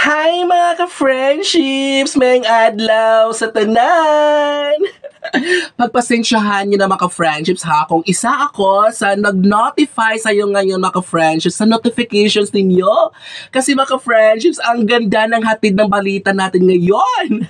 Hi mga ka-friendships! Mayang adlaw sa tanan! Pagpasensyahan nyo na mga ka-friendships ha, kung isa ako sa nag-notify sa'yo ngayon mga ka-friendships sa notifications ninyo. Kasi mga ka-friendships, ang ganda ng hatid ng balita natin ngayon.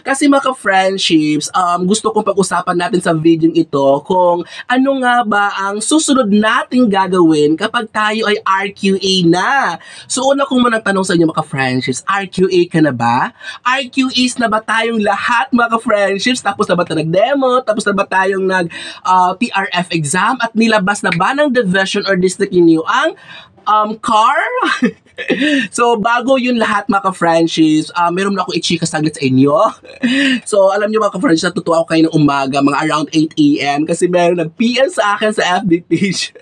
Kasi mga ka-friendships, gusto kong pag-usapan natin sa video ito kung ano nga ba ang susunod nating gagawin kapag tayo ay RQA na. So una kong munang tanong sa inyo mga ka-friendships, RQA ka na ba? RQAs na ba tayong lahat mga ka-friendships? Tapos na ba tayo nag-demo? Tapos na ba tayong nag-TRF exam? At nilabas na ba ng division or district ninyo ang car? So, bago yun lahat mga ka-friendships, meron na akong i-chika saglit sa inyo. So, alam niyo mga ka-friendships, natutuwa ako kayo ng umaga, mga around 8 a.m. Kasi meron nag-PM sa akin sa FB page.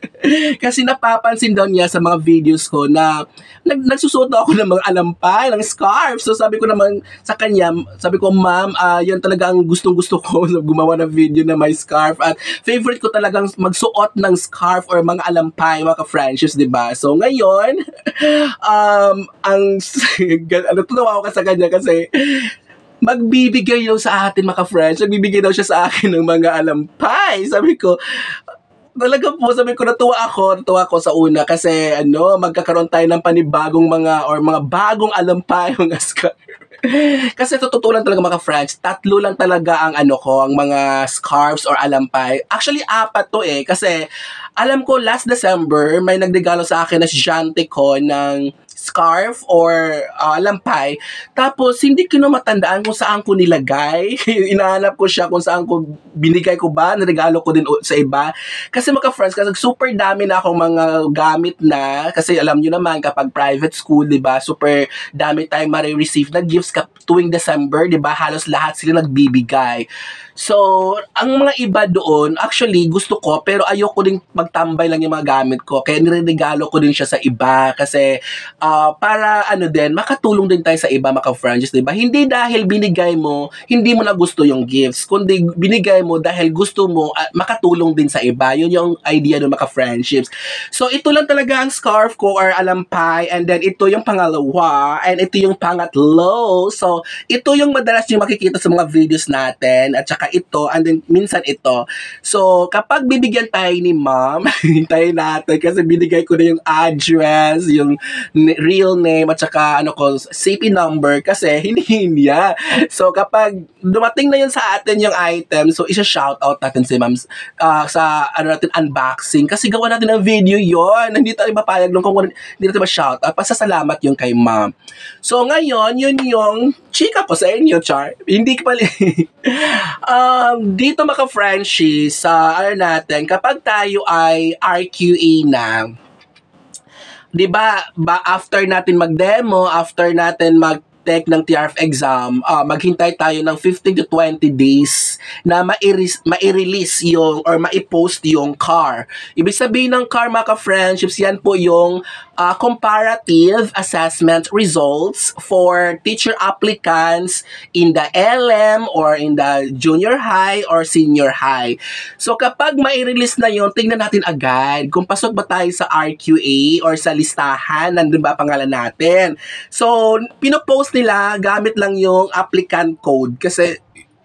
Kasi napapansin daw niya sa mga videos ko na nagsusuot ako ng mga alampay, ng scarf. So, sabi ko naman sa kanya, sabi ko, ma'am, yan talaga ang gustong-gusto ko gumawa ng video na may scarf. At favorite ko talagang magsuot ng scarf or mga alampay, mga ka-friendships, diba? So, ngayon, tunawa ako sa kanya kasi magbibigay daw sa atin mga friends, magbibigay daw siya sa akin ng mga alampay. Sabi ko, talaga po, sabi ko, natuwa ako sa una kasi magkakaroon tayo ng panibagong mga bagong alampay, mga scarf. Kasi totoo lang talaga mga friends, tatlo lang talaga ang ang mga scarves or alampay. Actually, 4 to kasi alam ko last December may nagregalo sa akin na estudyante ko ng scarf or lampay. Tapos, hindi ko na matandaan kung saan ko nilagay. Inahanap ko siya kung saan ko binigay ko ba, naregalo ko din sa iba. Kasi mga friends, kasi super dami na akong mga gamit na. Kasi alam nyo naman, kapag private school, di ba, super dami tayong marireceive na gifts tuwing December, di ba, halos lahat sila nagbibigay. So, ang mga iba doon, actually, gusto ko, pero ayoko din magtambay lang yung mga gamit ko. Kaya niregalo ko din siya sa iba. Kasi, para din, makatulong din tayo sa iba, mga friends, di ba? Hindi dahil binigay mo, hindi mo na gusto yung gifts. Kundi binigay mo dahil gusto mo makatulong din sa iba. Yun yung idea ng mga friendships. So, ito lang talaga ang scarf ko or alampay. And then, ito yung pangalawa. And ito yung pangatlo. So, ito yung madalas yung makikita sa mga videos natin. At saka ito, and then minsan ito. So, kapag bibigyan tayo ni ma'am, hintayin natin kasi binigay ko na yung address, yung real name, at saka CP number kasi hinihingi niya. So, kapag dumating na yun sa atin yung item, so isa-shoutout natin si ma'am sa natin unboxing kasi gawa natin ng video yon. Hindi tayo mapayag nung kung hindi natin ma-shoutout. Pasasalamat yung kay ma'am. So, ngayon, yun yung chika ko sa inyo, Char. Hindi ka pala. Dito mga friendships, sa natin, kapag tayo ay RQA na, di ba, after natin mag-demo, after natin mag-take ng TRF exam, maghintay tayo ng 15 to 20 days na ma-release yung or ma-post yung CAR. Ibig sabihin ng CAR, mga ka-friendships, yan po yung comparative assessment results for teacher applicants in the LM or in the junior high or senior high. So kapag ma-release na yun, tingnan natin agad kung pasok ba tayo sa RQA or sa listahan, nandun ba pangalan natin. So, pinopost nila gamit lang yung applicant code kasi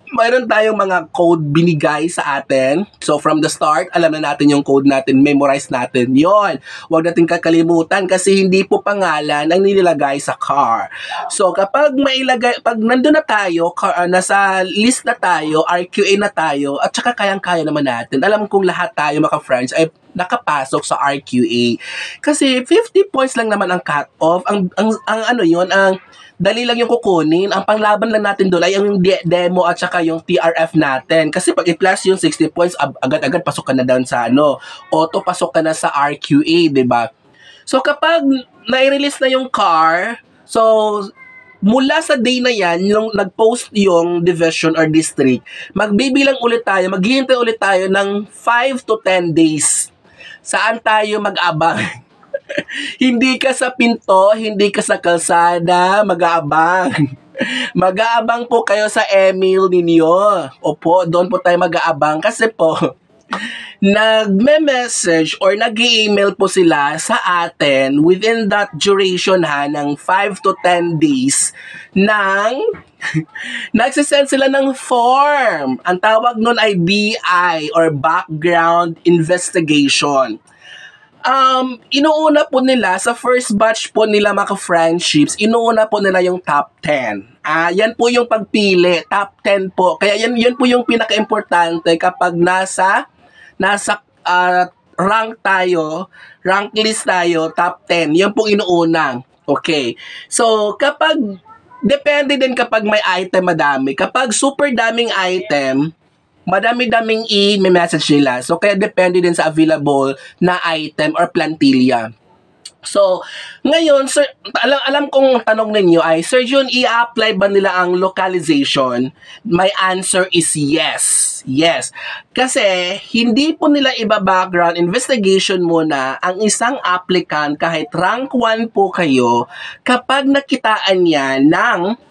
mayroon tayong mga code binigay sa atin. So, from the start, alam na natin yung code natin, memorize natin yon. Huwag natin kakalimutan kasi hindi po pangalan ang nilagay sa CAR. So, kapag pag nandun na tayo, nasa list na tayo, RQA na tayo, at saka kayang-kaya naman natin. Alam kong lahat tayo, mga friends, ay nakapasok sa RQA. Kasi 50 points lang naman ang cut-off. Ang dali lang yung kukunin. Ang panglaban lang natin doon ay yung demo at saka yung TRF natin. Kasi pag i-plus yung 60 points, agad-agad pasok ka na doon sa auto pasok ka na sa RQA, diba? So kapag na-release na yung CAR, so mula sa day na yan, yung nag-post yung division or district, magbibilang ulit tayo, maghihintay ulit tayo ng 5 to 10 days. Saan tayo mag-abang? Hindi ka sa pinto, hindi ka sa kalsada, mag-aabang. Mag-aabang po kayo sa email ninyo. Opo, doon po tayo mag-aabang kasi po, nagme-message or nag-email po sila sa atin within that duration ng 5 to 10 days ng nagsisend sila ng form. Ang tawag nun ay BI or Background Investigation. Inuuna po nila, sa first batch po nila mga friendships, inuuna po nila yung top 10. Yan po yung pagpili, top 10 po. Kaya yan po yung pinaka-importante kapag nasa rank tayo, rank list tayo, top 10. Yan po inuuna. Okay. So, depende din kapag may item madami. Kapag super daming item, madami-daming i-message nila. So, kaya depende din sa available na item or plantilla. So, ngayon, sir, alam kong tanong ninyo ay, Sir Jun, i-apply ba nila ang localization? My answer is yes. Yes. Kasi, hindi po nila iba-background investigation muna ang isang applicant kahit rank 1 po kayo kapag nakitaan niya ng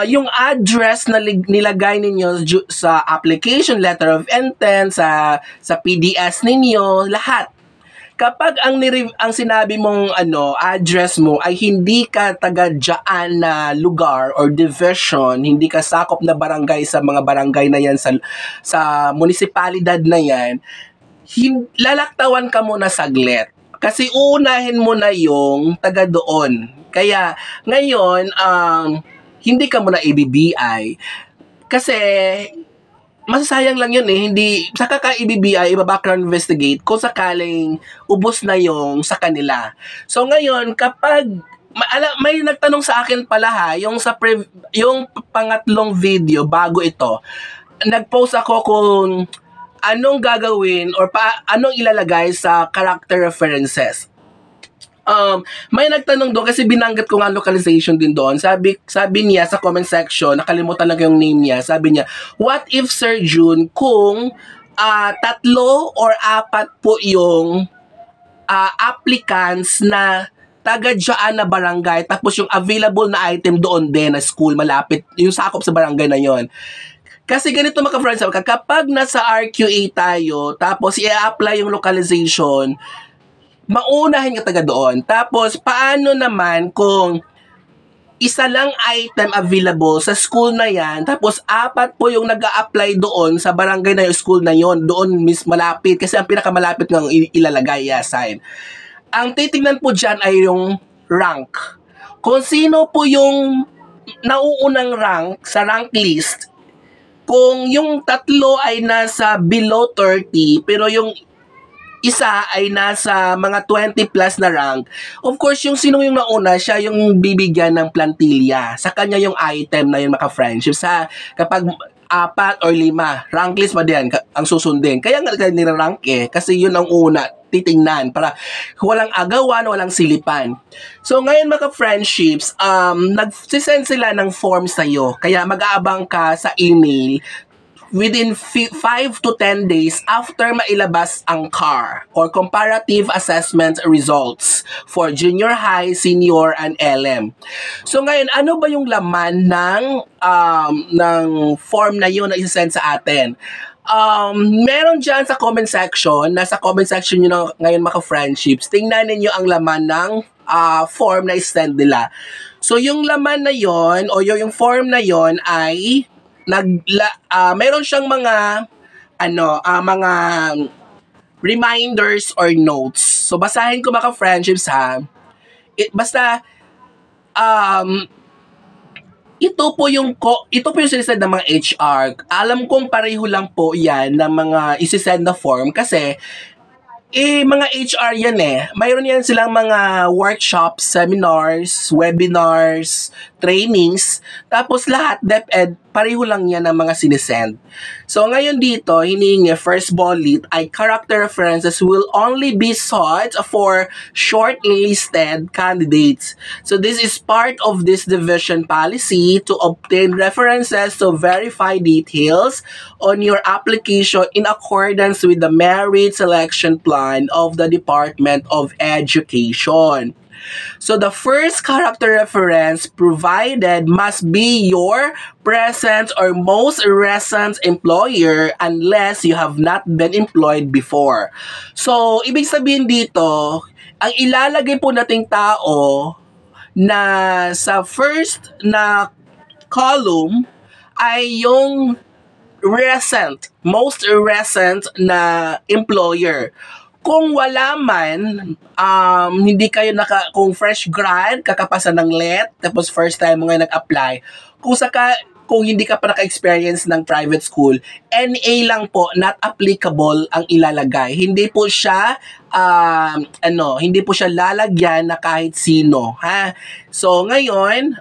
yung address na nilagay ninyo sa application, letter of intent, sa PDS ninyo, lahat. Kapag ang sinabi mong address mo ay hindi ka taga dyan na lugar or division, hindi ka sakop na barangay sa mga barangay na yan sa munisipalidad na yan, lalaktawan ka muna saglit. Kasi uunahin mo na yung taga doon. Kaya ngayon, hindi ka muna i-BBI kasi masasayang lang yun hindi saka ka i-BBI, iba-background investigate kung sakaling ubos na yung sa kanila. So ngayon, kapag may nagtanong sa akin pala yung yung pangatlong video bago ito, nag-post ako kung anong gagawin or anong ilalagay sa character references. May nagtanong doon kasi binanggit ko nga localization din doon. Sabi niya sa comment section, nakalimutan lang yung name niya. Sabi niya, what if Sir Jun kung 3 or 4 po yung applicants na taga dyan na barangay tapos yung available na item doon din na school malapit, yung sakop sa barangay na yon. Kasi ganito mga friends, kapag nasa RQA tayo tapos i-apply yung localization, maunahin ka taga doon. Tapos, paano naman kung isa lang item available sa school na yan, tapos 4 po yung nag-a-apply doon sa barangay na yung school na yon, doon malapit, kasi ang pinakamalapit ng ilalagay, assign. Ang titignan po dyan ay yung rank. Kung sino po yung nauunang rank sa rank list, kung yung 3 ay nasa below 30, pero yung isa ay nasa mga 20 plus na rank, of course, yung sino yung nauna, siya yung bibigyan ng plantilla. Sa kanya yung item na yun, maka-friendship. Kapag 4 or 5, rank list pa din ang susundin. Kaya nga nire-rank kasi yun ang una titingnan para walang agawan, walang silipan. So, ngayon maka-friendships, nagsisend sila ng form sa'yo. Kaya mag-aabang ka sa email within 5 to 10 days after mailabas ang CAR or Comparative Assessment Results for Junior High, Senior, and LM. So ngayon, ano ba yung laman ng form na yun na isasend sa atin? Meron dyan sa comment section, nasa comment section nyo ngayon maka-friendships, tingnan ninyo ang laman ng form na isend nila. So yung laman na yon o yung form na yon ay meron siyang mga mga reminders or notes. So basahin ko mga friendships ha. Basta ito po yung sinisend ng mga HR. Alam kong pareho lang po yan ng mga isisend na form kasi mga HR yan Mayroon yan silang mga workshops, seminars, webinars, trainings. Tapos lahat, DepEd, pareho lang yan ng mga sinisend. So ngayon dito, hinihingi first bullet ay character references will only be sought for shortlisted candidates. So this is part of this division policy to obtain references to verify details on your application in accordance with the merit selection plan of the Department of Education. So the first character reference provided must be your present or most recent employer unless you have not been employed before. So, ibig sabihin dito, ang ilalagay po nating tao na sa first na column ay yung most recent na employer. Kung wala man, hindi kayo kung fresh grad, kakapasa ng LET, tapos first time mo ngayon nag-apply, kung hindi ka pa naka-experience ng private school, NA lang po, not applicable ang ilalagay. Hindi po siya, hindi po siya lalagyan na kahit sino, ha? So, ngayon,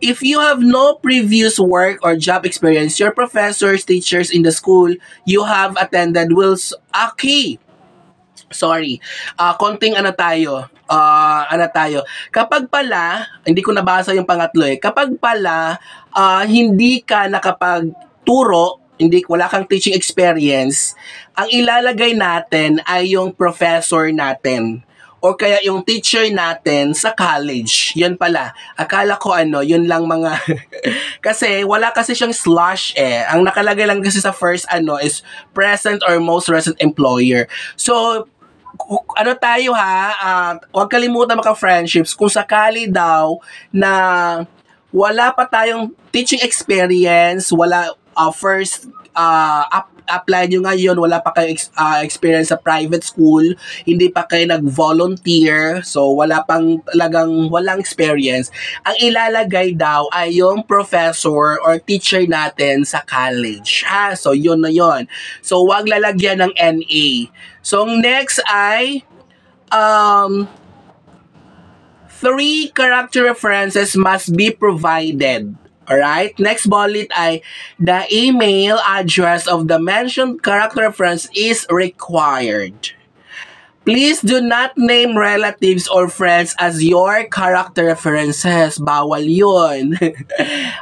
if you have no previous work or job experience, your professors, teachers in the school you have attended will... Okay. Sorry. Konting tayo. Kapag pala, hindi ko nabasa yung pangatlo eh. Kapag pala, hindi ka nakapagturo, wala kang teaching experience, ang ilalagay natin ay yung professor natin or kaya yung teacher natin sa college. Yun pala. Akala ko yun lang mga... kasi wala kasi siyang slash eh. Ang nakalagay lang kasi sa first is present or most recent employer. So, tayo ha, huwag kalimutan maka-friendships kung sakali daw na wala pa tayong teaching experience, wala first apply nyo ngayon, wala pa kayo experience sa private school, hindi pa kayo nag-volunteer, so walang experience. Ang ilalagay daw ay yung professor or teacher natin sa college. So yun na yun. So wag lalagyan ng NA. So next ay 3 character references must be provided. Alright? Next bullet ay the email address of the mentioned character reference is required. Please do not name relatives or friends as your character references. Bawal yun.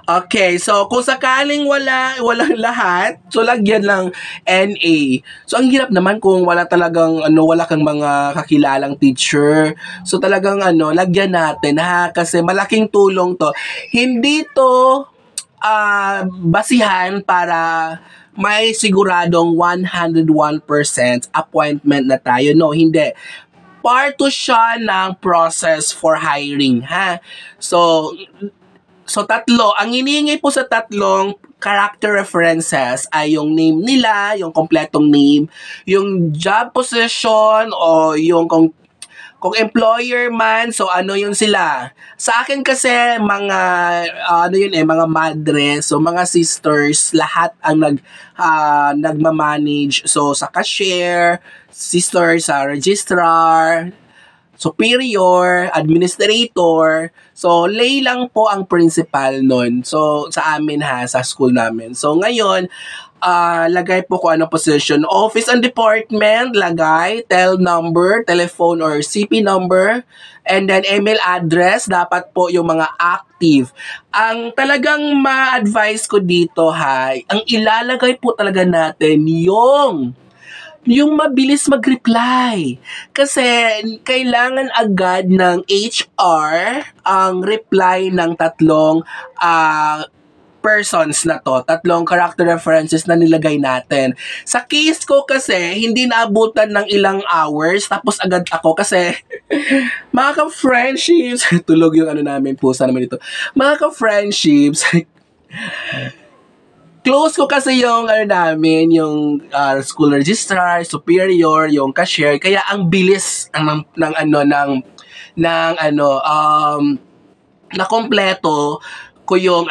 Okay, so kung sakaling walang lahat, so lagyan lang NA. So ang hirap naman kung wala kang mga kakilalang teacher. So talagang lagyan natin ha, kasi malaking tulong to. Hindi to basihan para may siguradong 101% appointment na tayo. No, hindi. Part to siya ng process for hiring, ha? So tatlo. Ang hinihingi po sa tatlong character references ay yung name nila, yung kompletong name, yung job position, o yung kung employer man, so yun sila. Sa akin kasi, mga, mga madre, so mga sisters, lahat ang nagmamanage. So sa cashier, sister sa registrar, superior, administrator. So, lay lang po ang principal nun. So, sa amin sa school namin. So, ngayon, lagay po kung anong position. Office and department, lagay, tel number, telephone or CP number, and then email address, dapat po yung mga active. Ang talagang ma-advise ko dito ang ilalagay po talaga natin yung mabilis mag-reply. Kasi kailangan agad ng HR ang reply ng tatlong persons na to, tatlong character references na nilagay natin. Sa case ko kasi, hindi naabutan ng ilang hours, tapos agad ako kasi mga ka-friendships, tulog yung namin, pusa naman ito. Mga ka-friendships, close ko kasi yung namin, yung school registrar, superior, yung cashier, kaya ang bilis na kompleto ko yung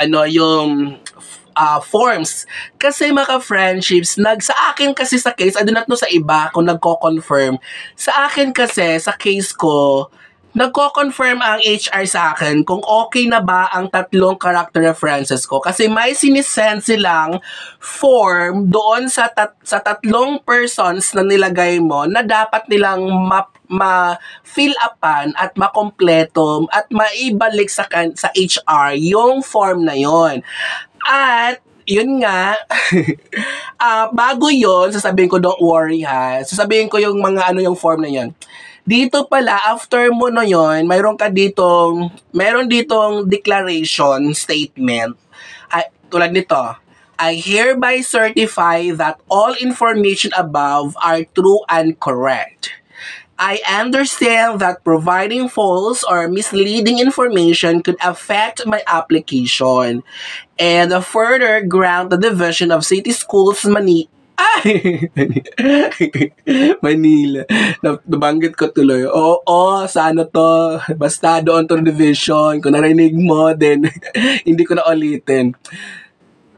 forms. Kasi mga friendships, sa akin kasi sa case, I do not know sa iba kung nagko-confirm. Sa akin kasi, sa case ko, nagko-confirm ang HR sa akin kung okay na ba ang tatlong character references ko. Kasi may sinisend silang form doon sa tatlong persons na nilagay mo na dapat nilang ma-fill upan at makompleto at maibalik sa HR yung form na yon. At yun nga, bago yon, sasabihin ko, don't worry sasabihin ko yung mga yung form na yon. Dito pala, after mo na yon, meron ditong declaration statement. Ay, tulad nito, I hereby certify that all information above are true and correct. I understand that providing false or misleading information could affect my application and further grant the Division of City Schools Ay! Manila. Nabanggit ko tuloy. Oo, sa ano to. Basta doon to division. Kung narinig mo, then hindi ko na ulitin.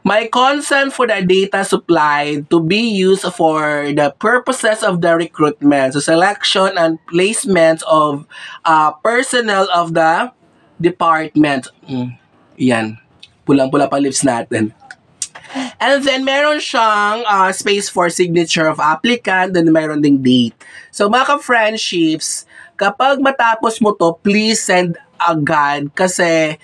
My consent for the data supplied to be used for the purposes of the recruitment, so selection and placement of personnel of the department. Yan. Pulang-pula pa lips natin. And then, meron siyang space for signature of applicant, then meron ding date. So, mga ka-friendships, kapag matapos mo to, please send agad kasi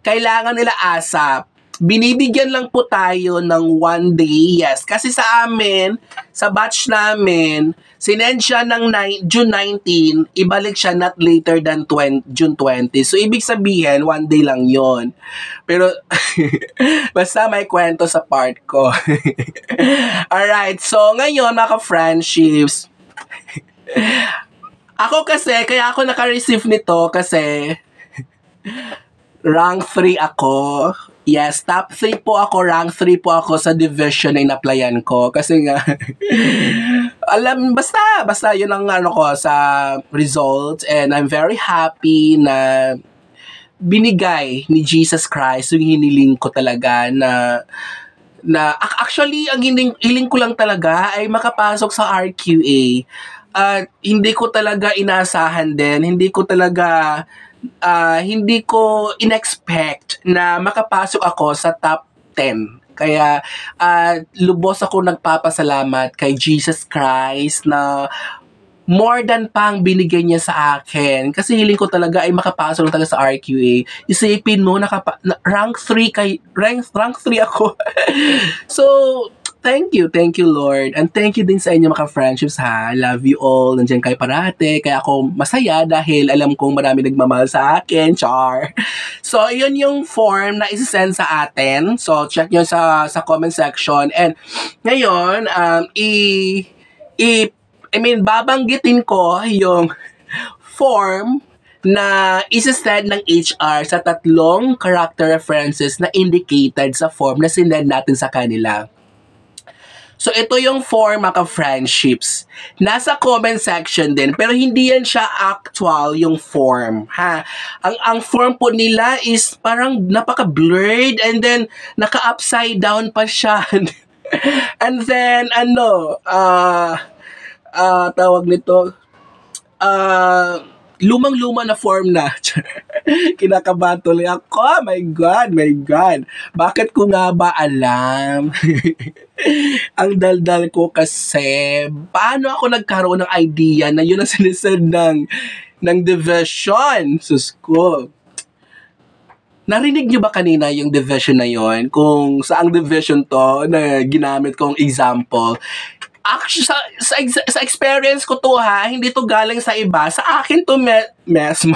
kailangan nila ASAP. Binibigyan lang po tayo ng 1 day, yes. Kasi sa amin, sa batch namin, sinend siya ng June 19, ibalik siya not later than June 20. So, ibig sabihin, 1 day lang yon. Pero, basta may kwento sa part ko. Alright, so ngayon, mga ka-friendships, ako kasi, kaya ako naka-receive nito kasi rank 3 ako. Yes, top 3 po ako, rank 3 po ako sa division na in-applyan ko. Kasi nga, basta yun ang ano ko sa results. And I'm very happy na binigay ni Jesus Christ yung hiniling ko talaga na actually, ang hiling ko lang talaga ay makapasok sa RQA. At hindi ko talaga inaasahan din, hindi ko in-expect na makapasok ako sa top 10. Kaya lubos ako nagpapasalamat kay Jesus Christ na more than pang binigay niya sa akin. Kasi hiling ko talaga ay makapasok lang talaga sa RQA. Isipin mo, rank 3 ako. So, thank you Lord. And thank you din sa inyo mga friendships ha. Love you all. Nandiyan kayo parate. Kaya ako masaya dahil alam kong marami nagmamahal sa akin. Char. So, yun yung form na isi-send sa atin. So, check nyo sa comment section. And ngayon, babanggitin ko yung form na isi-send ng HR sa 3 character references na indicated sa form na sinend natin sa kanila. So, ito yung form, mga friendships. Nasa comment section din, pero hindi yan siya actual yung form, ha? Ang form po nila is parang napaka-blurred and then naka-upside down pa siya. And then, tawag nito, lumang-luma na form na. Kinakabahan tuloy ako. My God. Bakit ko nga ba alam? Ang daldal ko kasi, paano ako nagkaroon ng idea na yun ang sinisend ng division? Sus ko. Narinig niyo ba kanina yung division na yon? Kung saang division to na ginamit kong example? Actually, sa experience ko to ha, hindi to galing sa iba. Sa akin to mesmo.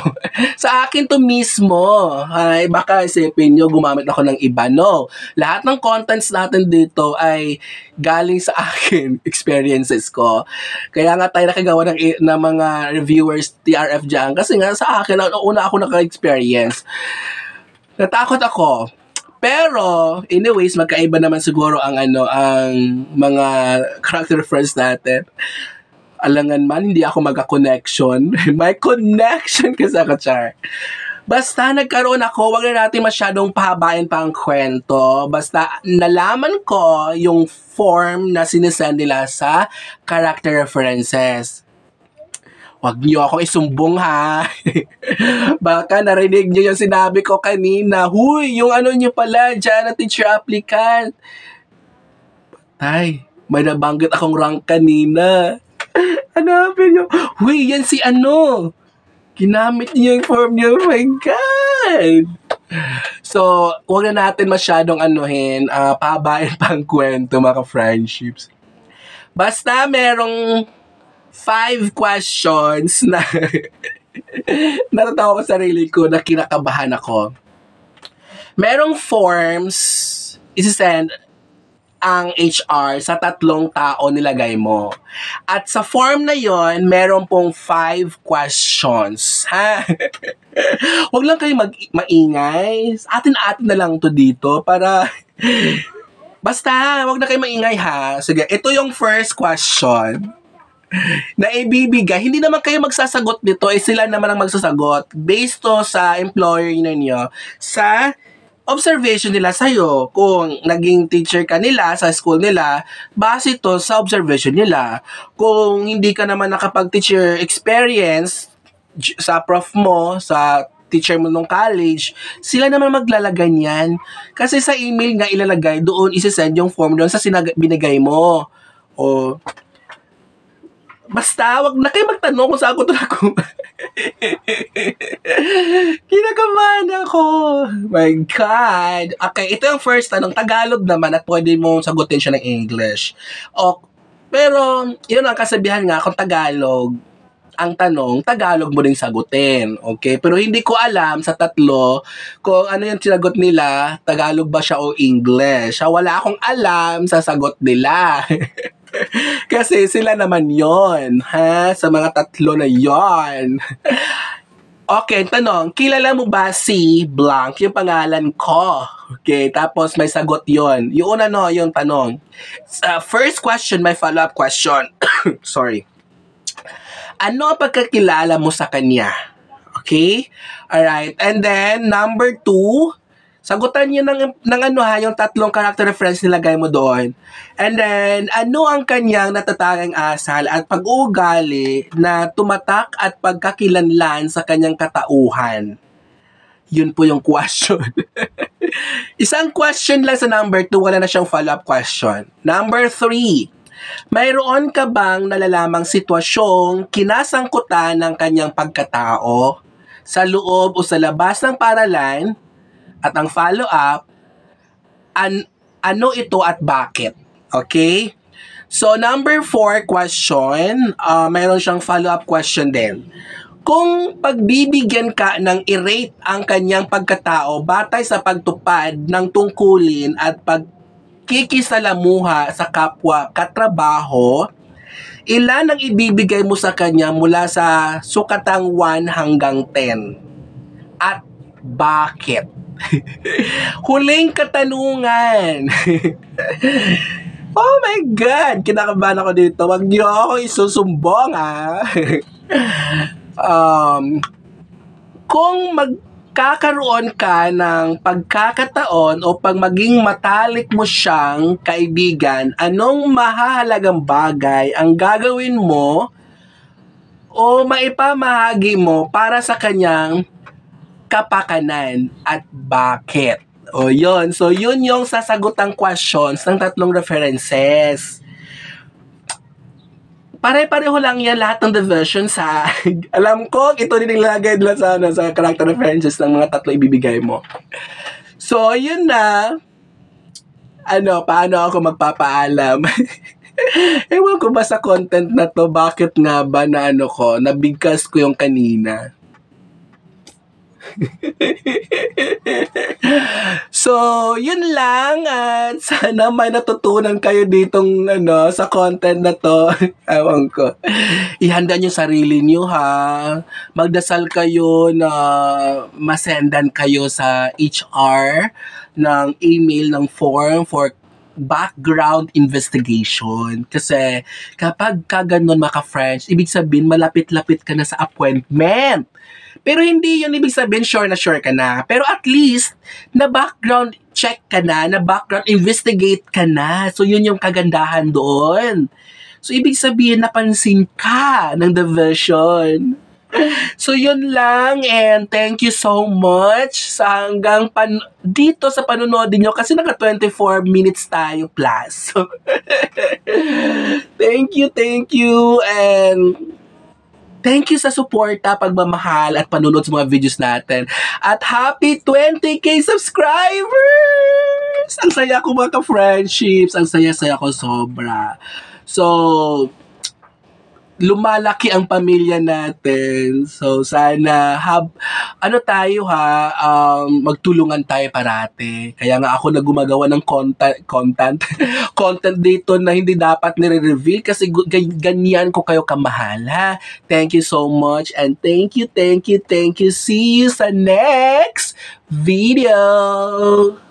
Sa akin to mismo. Ay, baka isipin nyo, gumamit ako ng iba. No. Lahat ng contents natin dito ay galing sa akin, experiences ko. Kaya nga tayo nakagawa ng mga reviewers, TRF dyan. Kasi nga sa akin, una ako naka-experience. Natakot ako. Pero, anyways, magkaiba naman siguro ang mga character reference natin. Alangan man, hindi ako magka-connection. May connection kasi ako, Char. Basta nagkaroon ako, wag na natin masyadong pahabain pa ang kwento. Basta nalaman ko yung form na sinesend nila sa character references. Wag niyo ako isumbong ha. Baka narinig niyo yung sinabi ko kanina. Huy, yung niyo pala dyan na teacher applicant. Ay, may nabanggit akong rank kanina. Hanapin niyo. Huy, yan si Ginamit niyo yung form niyo. Oh my God. So, wag na natin masyadong pahabain pang kwento mga friendships. Basta merong 5 questions na natatawa ko sa sarili ko na kinakabahan ako. Merong forms isi-send ang HR sa 3 tao nilagay mo. At sa form na yon, meron pong 5 questions. Ha? Huwag lang kayo maingay. Atin-atin na lang to dito para... Basta, huwag na kayo maingay ha. Sige, ito yung first question na ibibigay. Hindi naman kayo magsasagot nito, sila naman ang magsasagot based to sa employer ninyo sa observation nila sa'yo. Kung naging teacher ka nila sa school nila, base to sa observation nila. Kung hindi ka naman nakapag-teacher experience sa prof mo, sa teacher mo nung college, sila naman maglalagay niyan. Kasi sa email nga ilalagay, doon isi-send yung form doon sa binigay mo. O, basta, wag na kayo magtanong kung saan ko ito kinakabahan ako. My God. Okay, ito yung first tanong. Tagalog naman at pwede mong sagutin siya ng English. Pero, yun ang kasabihan nga, kung Tagalog, ang tanong, Tagalog mo din sagutin. Okay? Pero hindi ko alam sa 3 kung ano yung sinagot nila, Tagalog ba siya o English. Wala akong alam sa sagot nila. Kasi sila naman yon, ha? Sa mga 3 na yon. Okay, tanong, kilala mo ba si Blank? Yung pangalan ko. Okay, tapos may sagot yon. Yung una yung tanong. First question, may follow-up question. Sorry. Ano ang pagkakilala mo sa kanya? Okay? Alright. And then, number 2, sagutan niyo ng yung 3 character reference nilagay mo doon. And then, ano ang kanyang natatanging asal at pag-uugali na tumatak at pagkakilanlan sa kanyang katauhan? Yun po yung question. Isang question lang sa number 2, wala na siyang follow-up question. Number 3, mayroon ka bang nalalamang sitwasyong kinasangkutan ng kanyang pagkatao sa loob o sa labas ng paaralan? At ang follow-up, ano ito at bakit? Okay? So, number 4 question, mayroon siyang follow-up question din. Kung pagbibigyan ka ng i-rate ang kanyang pagkatao batay sa pagtupad ng tungkulin at pagkikisalamuha sa kapwa katrabaho, ilan ang ibibigay mo sa kanya mula sa sukatang 1 hanggang 10? At bakit? Huling katanungan. Oh my God! Kinakabahan ako dito. Wag niyo ako isusumbong, ha? Kung magkakaroon ka ng pagkakataon o pag maging matalik mo siyang kaibigan, anong mahahalagang bagay ang gagawin mo o maipamahagi mo para sa kanyang kapakanan at bakit? O yun. So, yun yung sasagutang questions ng 3 references. Pare-pareho lang yan lahat ng diversion sa... Alam ko, ito din nilagay nila sa character references ng mga 3 ibibigay mo. So, yun na. Paano ako magpapaalam? Ewan ko ba sa content na to, bakit nga ba na nabigkas ko yung kanina. So, yun lang at sana may natutunan kayo ditong sa content na to. Ewan ko. Ihanda nyo sarili nyo, ha. Magdasal kayo na masendan kayo sa HR ng email ng form for background investigation. Kasi kapag kaganon mga friends, ibig sabihin malapit-lapit ka na sa appointment. Pero hindi yun ibig sabihin sure ka na. Pero at least, na background check ka na background investigate ka na. So yun yung kagandahan doon. So ibig sabihin napansin ka ng diversion. So yun lang and thank you so much sa hanggang dito sa panonood niyo kasi naka 24 minutes tayo plus. So, thank you and thank you sa suporta, pagmamahal at panunod sa mga videos natin. At happy 20k subscribers! Ang saya ko mga ka-friendships. Ang saya-saya ko sobra. So, lumalaki ang pamilya natin. So, sana, tayo ha, magtulungan tayo parate. Kaya nga ako na gumagawa ng content dito na hindi dapat nire-reveal kasi ganyan ko kayo kamahal, ha? Thank you so much and thank you. See you sa next video!